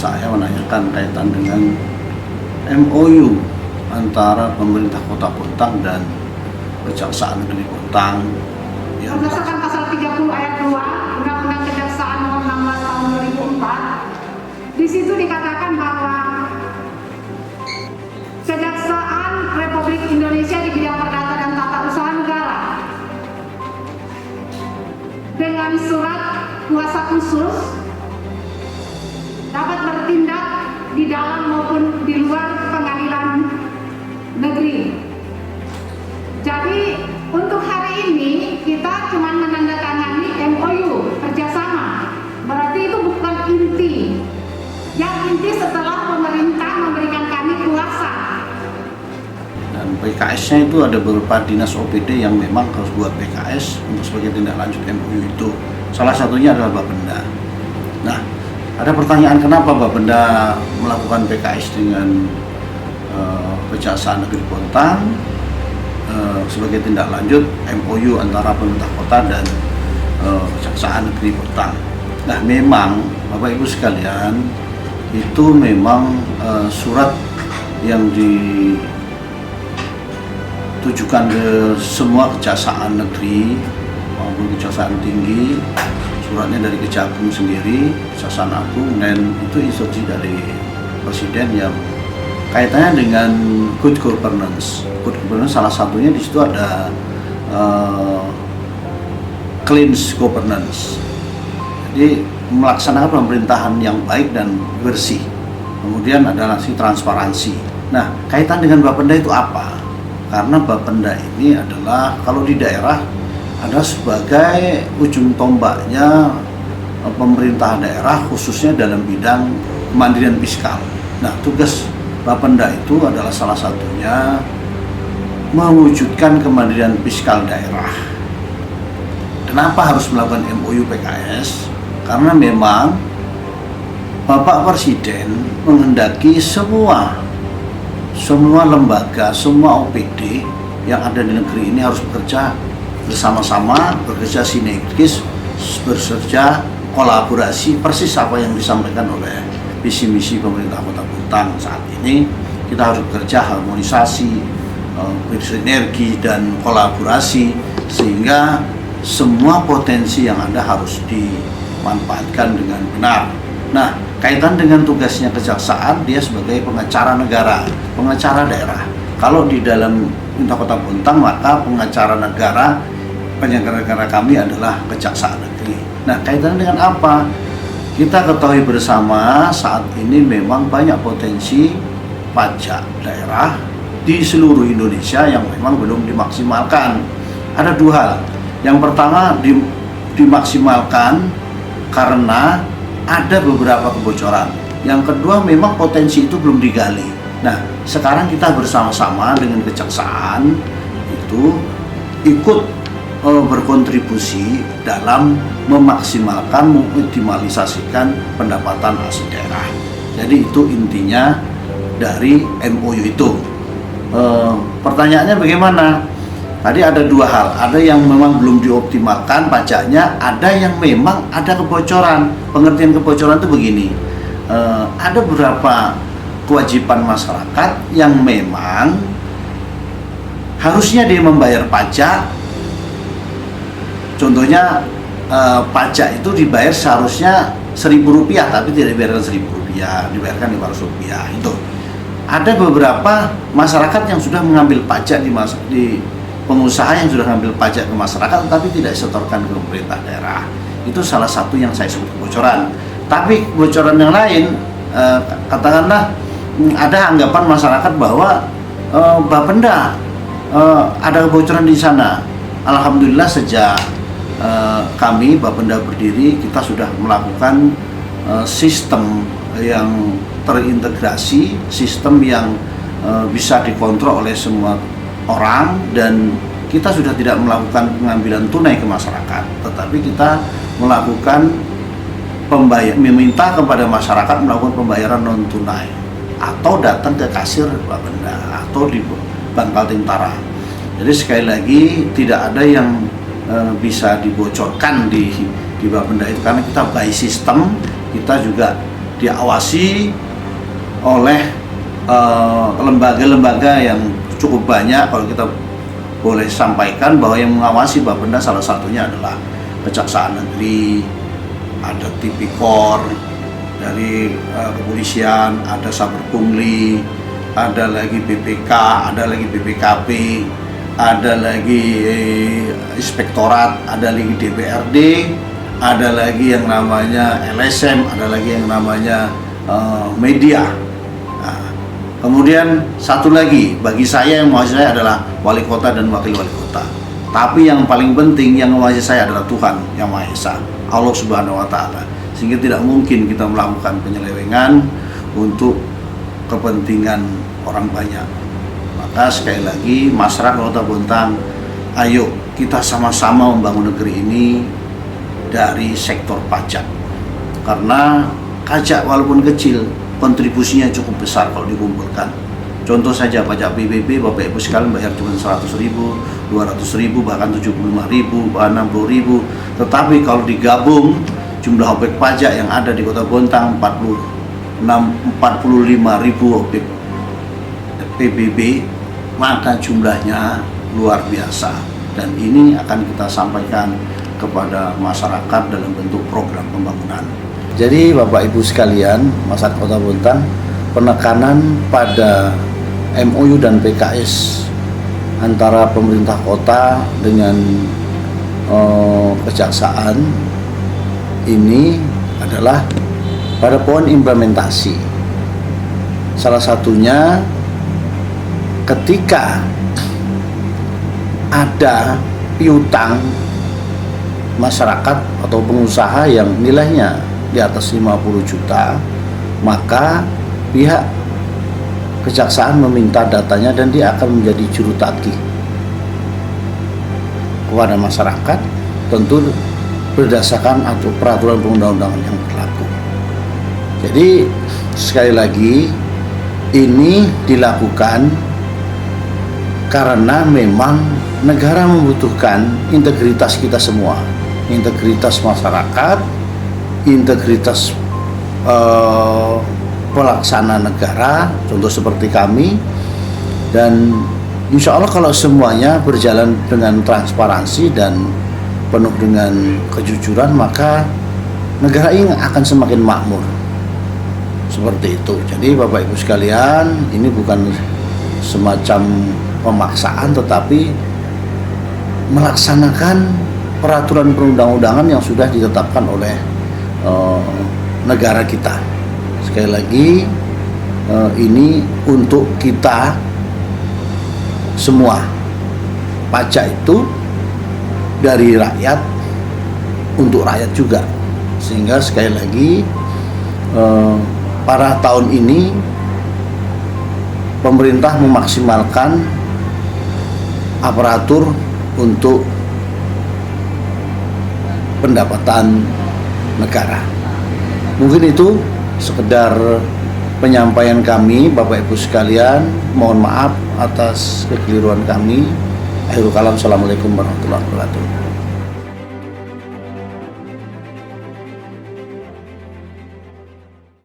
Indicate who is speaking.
Speaker 1: saya menanyakan kaitan dengan MOU antara pemerintah Kota Bontang dan Kejaksaan Negeri Bontang.
Speaker 2: Berdasarkan pasal 30 ayat 2 Undang-Undang Kejaksaan nomor 16 tahun 2004, di situ dikatakan bahwa Kejaksaan Republik Indonesia di bidang perdata dan tata usaha negara dengan surat kuasa khusus dapat bertindak di dalam maupun di luar pengadilan negeri. Jadi untuk hari ini kita cuma menandatangani MOU kerjasama, berarti itu bukan inti. Yang inti setelah pemerintah memberikan kami kuasa.
Speaker 1: Dan PKS-nya itu ada beberapa dinas OPD yang memang harus buat PKS untuk sebagai tindak lanjut MOU itu. Salah satunya adalah Bapenda. Nah, ada pertanyaan kenapa Bapenda melakukan PKS dengan Kejaksaan Negeri Bontang sebagai tindak lanjut MOU antara pemerintah kota dan Kejaksaan Negeri Bontang. Nah, memang Bapak Ibu sekalian, itu memang surat yang ditujukan ke semua kejaksaan negeri maupun kejaksaan tinggi. Suratnya dari Kejagung sendiri, Kejaksaan Agung, dan itu instruksi dari Presiden yang kaitannya dengan good governance. Good governance salah satunya di situ ada clean governance. Jadi melaksanakan pemerintahan yang baik dan bersih. Kemudian ada nasi transparansi. Nah, kaitan dengan Bapenda itu apa? Karena Bapenda ini adalah kalau di daerah ada sebagai ujung tombaknya pemerintah daerah khususnya dalam bidang kemandirian fiskal. Nah, tugas Bapenda itu adalah salah satunya mewujudkan kemandirian fiskal daerah. Kenapa harus melakukan MOU PKS? Karena memang Bapak Presiden menghendaki semua lembaga, semua OPD yang ada di negeri ini harus bekerja bersama-sama, bekerja sinergis, bekerja kolaborasi, persis apa yang disampaikan oleh visi misi pemerintah Kota Bontang saat ini. Kita harus bekerja harmonisasi, bersinergi dan kolaborasi sehingga semua potensi yang ada harus dimanfaatkan dengan benar. Nah, kaitan dengan tugasnya kejaksaan, dia sebagai pengacara negara, pengacara daerah. Kalau di dalam pemerintah Kota Bontang, maka pengacara negara, penyelenggara negara kami adalah Kejaksaan Negeri. Nah, kaitannya dengan apa? Kita ketahui bersama saat ini memang banyak potensi pajak daerah di seluruh Indonesia yang memang belum dimaksimalkan. Ada dua hal. Yang pertama dimaksimalkan karena ada beberapa kebocoran. Yang kedua memang potensi itu belum digali. Nah, sekarang kita bersama-sama dengan kejaksaan itu ikut berkontribusi dalam memaksimalkan, mengoptimalisasikan pendapatan asli daerah. Jadi itu intinya dari MOU itu. Pertanyaannya bagaimana? Tadi ada dua hal, ada yang memang belum dioptimalkan pajaknya, ada yang memang ada kebocoran. Pengertian kebocoran itu begini, ada beberapa kewajiban masyarakat yang memang harusnya dia membayar pajak. Contohnya pajak itu dibayar seharusnya Rp1.000 tapi tidak dibayarkan Rp1.000, dibayarkan Rp500 itu. Ada beberapa masyarakat yang sudah mengambil pajak di pengusaha yang sudah mengambil pajak ke masyarakat tapi tidak disetorkan ke pemerintah daerah. Itu salah satu yang saya sebut kebocoran. Tapi kebocoran yang lain, katakanlah ada anggapan masyarakat bahwa Bapenda ada kebocoran di sana. Alhamdulillah sejak kami Bapenda berdiri, kita sudah melakukan sistem yang terintegrasi, sistem yang bisa dikontrol oleh semua orang, dan kita sudah tidak melakukan pengambilan tunai ke masyarakat, tetapi kita melakukan meminta kepada masyarakat melakukan pembayaran non tunai atau datang ke kasir Bapenda atau di Bank Kaltentara. Jadi sekali lagi tidak ada yang bisa dibocorkan di Bapenda itu karena kita by sistem, kita juga diawasi oleh lembaga-lembaga yang cukup banyak. Kalau kita boleh sampaikan bahwa yang mengawasi Bapenda salah satunya adalah Kejaksaan Negeri, ada Tipikor dari kepolisian, ada Saber Pungli, ada lagi BPK, ada lagi BPKP, ada lagi Inspektorat, ada lagi DPRD, ada lagi yang namanya LSM, ada lagi yang namanya media. Nah, kemudian satu lagi bagi saya yang mengawasi saya adalah wali kota dan wakil wali kota. Tapi yang paling penting yang mengawasi saya adalah Tuhan Yang Maha Esa, Allah Subhanahu wa Ta'ala. Sehingga tidak mungkin kita melakukan penyelewengan untuk kepentingan orang banyak. Maka sekali lagi masyarakat Kota Bontang, ayo kita sama-sama membangun negeri ini dari sektor pajak. Karena pajak walaupun kecil, kontribusinya cukup besar kalau dikumpulkan. Contoh saja pajak PBB, Bapak Ibu sekalian bayar cuma 100.000, 200.000, bahkan 75.000, bahkan 60.000. Tetapi kalau digabung jumlah objek pajak yang ada di Kota Bontang 45.000 objek PBB, maka jumlahnya luar biasa. Dan ini akan kita sampaikan kepada masyarakat dalam bentuk program pembangunan. Jadi Bapak Ibu sekalian, masyarakat Kota Bontang, penekanan pada MOU dan PKS antara pemerintah kota dengan kejaksaan ini adalah pada poin implementasi. Salah satunya ketika ada piutang masyarakat atau pengusaha yang nilainya di atas 50 juta, maka pihak kejaksaan meminta datanya dan dia akan menjadi juru tagih kepada masyarakat, tentu berdasarkan atau peraturan perundang-undangan yang berlaku. Jadi sekali lagi ini dilakukan karena memang negara membutuhkan integritas kita semua, integritas masyarakat, integritas pelaksana negara, contoh seperti kami. Dan insya Allah kalau semuanya berjalan dengan transparansi dan penuh dengan kejujuran, maka negara ini akan semakin makmur. Seperti itu. Jadi Bapak Ibu sekalian, ini bukan semacam pemaksaan, tetapi melaksanakan peraturan perundang-undangan yang sudah ditetapkan oleh negara kita. Sekali lagi, ini untuk kita semua. Pajak itu dari rakyat untuk rakyat juga. Sehingga sekali lagi, pada tahun ini pemerintah memaksimalkan aparatur untuk pendapatan negara. Mungkin itu sekedar penyampaian kami, Bapak Ibu sekalian. Mohon maaf atas kekeliruan kami. Akhirul kalam, assalamualaikum warahmatullahi wabarakatuh.